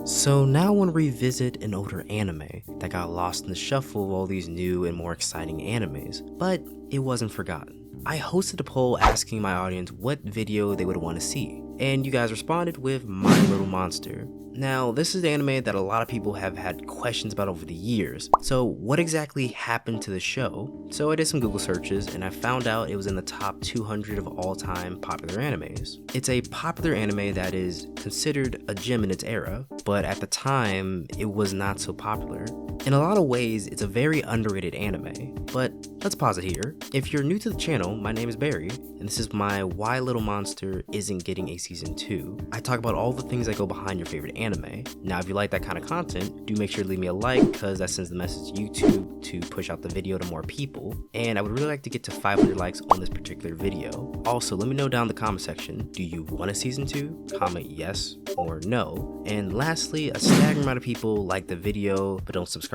So now I want to revisit an older anime that got lost in the shuffle of all these new and more exciting animes, but it wasn't forgotten. I hosted a poll asking my audience what video they would want to see, and you guys responded with My Little Monster. Now, this is the anime that a lot of people have had questions about over the years. So what exactly happened to the show? So I did some Google searches and I found out it was in the top 200 of all time popular animes. It's a popular anime that is considered a gem in its era, but at the time, it was not so popular. In a lot of ways, it's a very underrated anime, but let's pause it here. If you're new to the channel, my name is Barry, and this is my Why Little Monster Isn't Getting a Season 2. I talk about all the things that go behind your favorite anime. Now, if you like that kind of content, do make sure to leave me a like, because that sends the message to YouTube to push out the video to more people, and I would really like to get to 500 likes on this particular video. Also, let me know down in the comment section, do you want a Season 2? Comment yes or no. And lastly, a staggering amount of people like the video but don't subscribe.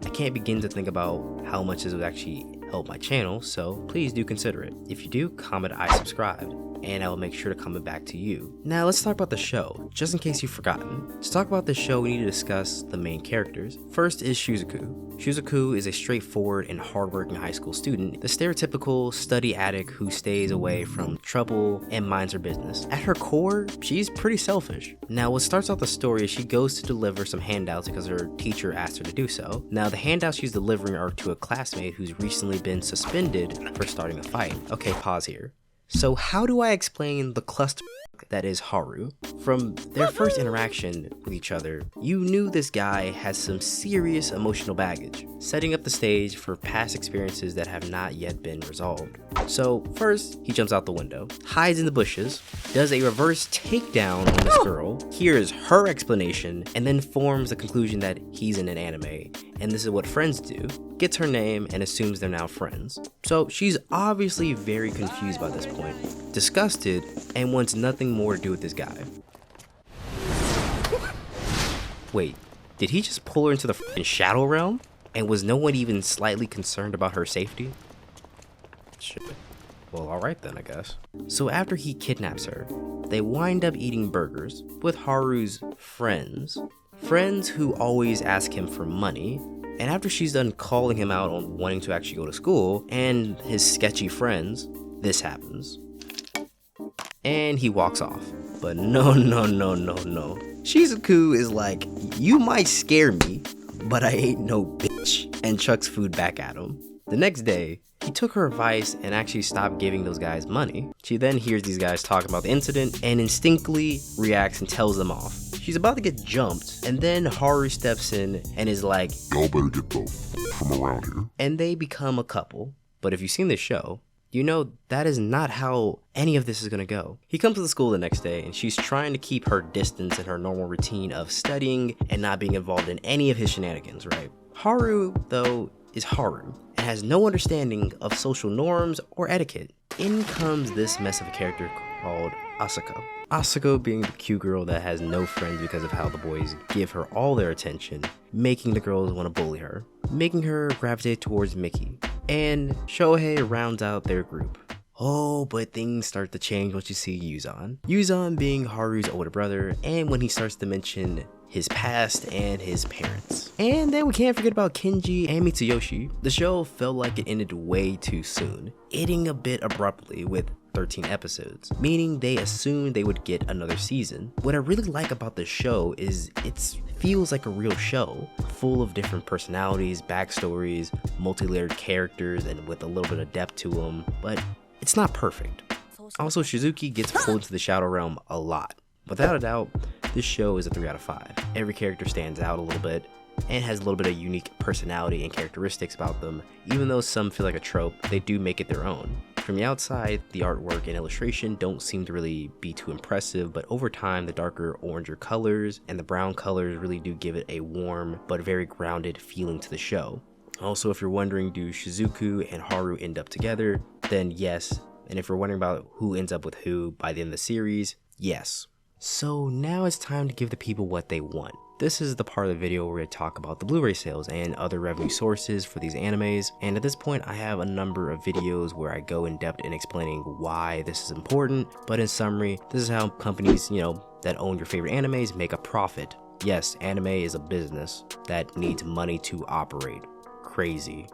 I can't begin to think about how much this would actually help my channel, so please do consider it. If you do, comment I subscribed, and I will make sure to comment back to you. Now let's talk about the show, just in case you've forgotten. To talk about this show, we need to discuss the main characters. First is Shizuku. Shizuku is a straightforward and hardworking high school student, the stereotypical study addict who stays away from trouble and minds her business. At her core, she's pretty selfish. Now what starts out the story is she goes to deliver some handouts because her teacher asked her to do so. Now the handouts she's delivering are to a classmate who's recently been suspended for starting a fight. Okay, pause here. So how do I explain the cluster that is Haru? From their first interaction with each other, you knew this guy has some serious emotional baggage, setting up the stage for past experiences that have not yet been resolved. So first, he jumps out the window, hides in the bushes, does a reverse takedown on this girl, hears her explanation, and then forms the conclusion that he's in an anime, and this is what friends do, gets her name and assumes they're now friends. So she's obviously very confused by this point, disgusted, and wants nothing more to do with this guy. Wait, did he just pull her into the f***ing shadow realm? And was no one even slightly concerned about her safety? Shit. Well, alright then, I guess. So after he kidnaps her, they wind up eating burgers with Haru's friends. Friends who always ask him for money. And after she's done calling him out on wanting to actually go to school and his sketchy friends, this happens. And he walks off. But no. Shizuku is like, you might scare me, but I ain't no bitch, and chucks food back at him. The next day, he took her advice and actually stopped giving those guys money. She then hears these guys talking about the incident and instinctively reacts and tells them off. She's about to get jumped, and then Haru steps in and is like, y'all better get the from around here. And they become a couple. But if you've seen this show, you know that is not how any of this is gonna go. He comes to the school the next day and she's trying to keep her distance in her normal routine of studying and not being involved in any of his shenanigans, right? Haru, though, is Haru and has no understanding of social norms or etiquette. In comes this mess of a character called Asako. Asako being the cute girl that has no friends because of how the boys give her all their attention, making the girls want to bully her, making her gravitate towards Mickey. And Shohei rounds out their group. Oh, but things start to change once you see Yuzan. Yuzan being Haru's older brother, and when he starts to mention his past and his parents. And then we can't forget about Kenji and Mitsuyoshi. The show felt like it ended way too soon, ending a bit abruptly with 13 episodes, meaning they assumed they would get another season. What I really like about the show is it feels like a real show, full of different personalities, backstories, multi-layered characters, and with a little bit of depth to them, but it's not perfect. Also, Shizuki gets pulled into the Shadow Realm a lot. Without a doubt, this show is a 3 out of 5. Every character stands out a little bit and has a little bit of unique personality and characteristics about them. Even though some feel like a trope, they do make it their own. From the outside, the artwork and illustration don't seem to really be too impressive, but over time, the darker oranger colors and the brown colors really do give it a warm but very grounded feeling to the show. Also, if you're wondering, do Shizuku and Haru end up together? Then yes. And if you're wondering about who ends up with who by the end of the series, yes. So now it's time to give the people what they want. This is the part of the video where we talk about the Blu Ray sales and other revenue sources for these animes, and at this point I have a number of videos where I go in depth in explaining why this is important, but in summary, this is how companies, that own your favorite animes make a profit. Yes, anime is a business that needs money to operate. Crazy.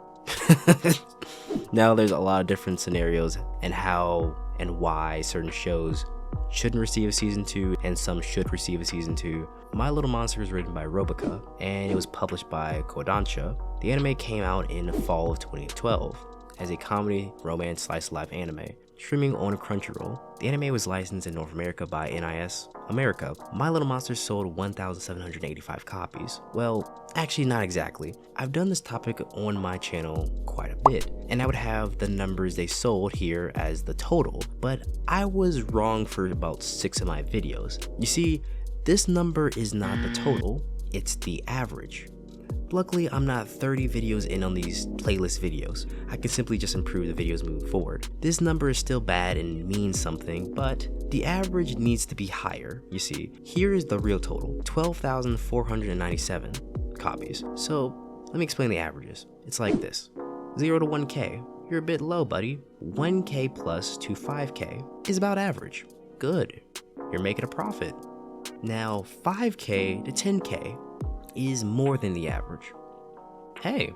Now there's a lot of different scenarios and how and why certain shows shouldn't receive a season 2 and some should receive a season 2. My Little Monster is written by Robica and it was published by Kodansha. The anime came out in the fall of 2012 as a comedy, romance, slice of life anime, streaming on Crunchyroll. The anime was licensed in North America by NIS America. My Little Monster sold 1,785 copies. Well, actually not exactly. I've done this topic on my channel quite a bit, and I would have the numbers they sold here as the total, but I was wrong for about 6 of my videos. You see, this number is not the total, it's the average. Luckily, I'm not 30 videos in on these playlist videos. I can simply just improve the videos moving forward. This number is still bad and means something, but the average needs to be higher. You see, here is the real total, 12,497 copies. So let me explain the averages. It's like this, 0 to 1K, you're a bit low, buddy. 1K plus to 5K is about average. Good, you're making a profit. Now 5K to 10K is more than the average. Hey,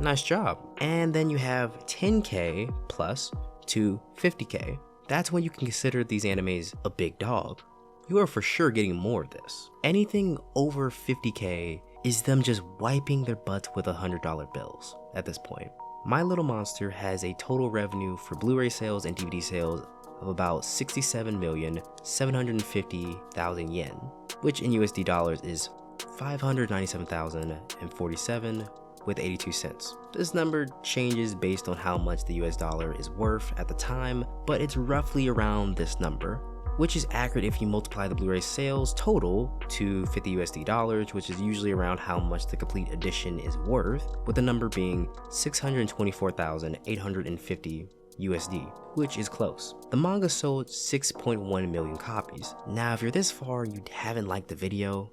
nice job. And then you have 10K plus to 50K. That's when you can consider these animes a big dog. You are for sure getting more of this. Anything over 50K is them just wiping their butts with $100 bills at this point. My Little Monster has a total revenue for Blu Ray sales and DVD sales of about 67,750,000 yen, which in USD dollars is 597,047 with 82 cents. This number changes based on how much the US dollar is worth at the time, but it's roughly around this number, which is accurate if you multiply the Blu-ray sales total to 50 USD dollars, which is usually around how much the complete edition is worth, with the number being 624,850 USD, which is close. The manga sold 6.1 million copies. Now, if you're this far and you haven't liked the video,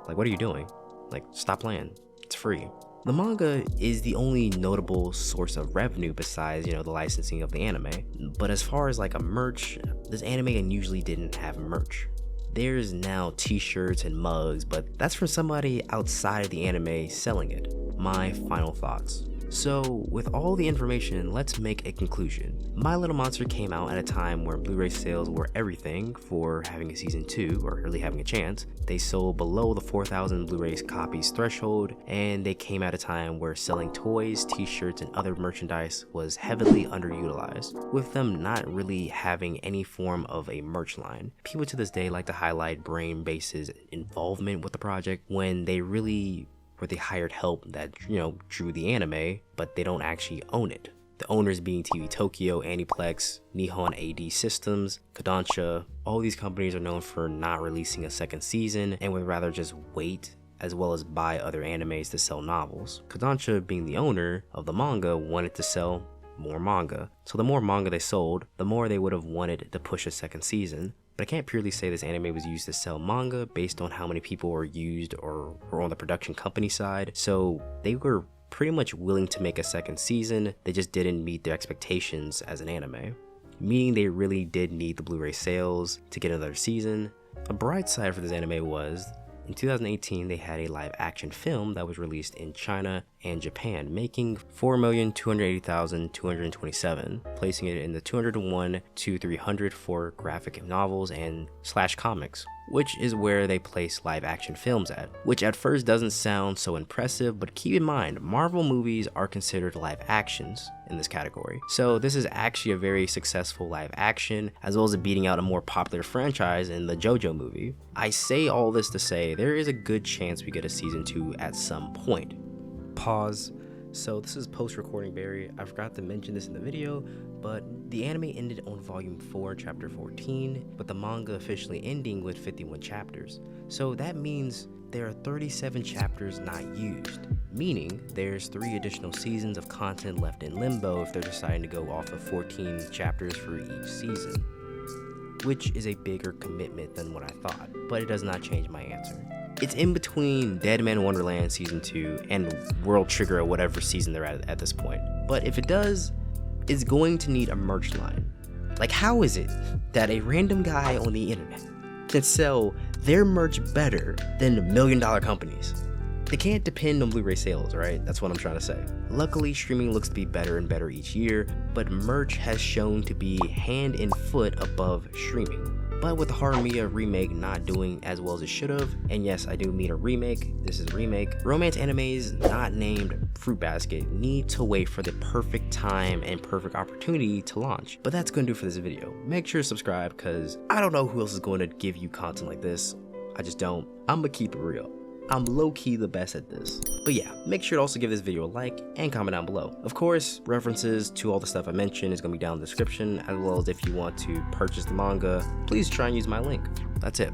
like, what are you doing? Like, stop playing. It's free. The manga is the only notable source of revenue besides, the licensing of the anime. But as far as like a merch, this anime usually didn't have merch. There's now t-shirts and mugs, but that's from somebody outside of the anime selling it. My final thoughts. So, with all the information, let's make a conclusion. My Little Monster came out at a time where Blu-ray sales were everything for having a season 2, or really having a chance. They sold below the 4,000 Blu-ray copies threshold, and they came at a time where selling toys, t-shirts, and other merchandise was heavily underutilized, with them not really having any form of a merch line. People to this day like to highlight Brain Base's involvement with the project when they really where they hired help that, drew the anime, but they don't actually own it. The owners being TV Tokyo, Aniplex, Nihon AD Systems, Kodansha. All these companies are known for not releasing a second season and would rather just wait as well as buy other animes to sell novels. Kodansha, being the owner of the manga, wanted to sell more manga. So the more manga they sold, the more they would have wanted to push a second season. But I can't purely say this anime was used to sell manga based on how many people were used or were on the production company side. So they were pretty much willing to make a second season, they just didn't meet their expectations as an anime. Meaning they really did need the Blu-ray sales to get another season. A bright side for this anime was, in 2018 they had a live action film that was released in China and Japan, making 4,280,227, placing it in the 201 to 300 for graphic novels and / comics, which is where they place live action films at, which at first doesn't sound so impressive, but keep in mind, Marvel movies are considered live actions in this category. So this is actually a very successful live action, as well as beating out a more popular franchise in the JoJo movie. I say all this to say there is a good chance we get a season 2 at some point. Pause. So this is post-recording Barry. I forgot to mention this in the video, but the anime ended on volume 4, chapter 14, but the manga officially ending with 51 chapters. So that means there are 37 chapters not used, meaning there's 3 additional seasons of content left in limbo if they're deciding to go off of 14 chapters for each season, which is a bigger commitment than what I thought, but it does not change my answer. It's in between Dead Man Wonderland Season 2 and World Trigger or whatever season they're at this point. But if it does, it's going to need a merch line. Like, how is it that a random guy on the internet can sell they're merch better than $1 million companies. They can't depend on Blu-ray sales, right? That's what I'm trying to say. Luckily, streaming looks to be better and better each year, but merch has shown to be hand and foot above streaming. But with the Harumiya remake not doing as well as it should have, and yes, I do mean a remake, this is a remake, romance animes not named Fruit Basket need to wait for the perfect time and perfect opportunity to launch. But that's gonna do for this video. Make sure to subscribe, because I don't know who else is going to give you content like this. I just don't. I'm gonna keep it real. I'm low-key the best at this. But yeah, make sure to also give this video a like and comment down below. Of course, references to all the stuff I mentioned is gonna be down in the description, as well as if you want to purchase the manga, please try and use my link. That's it.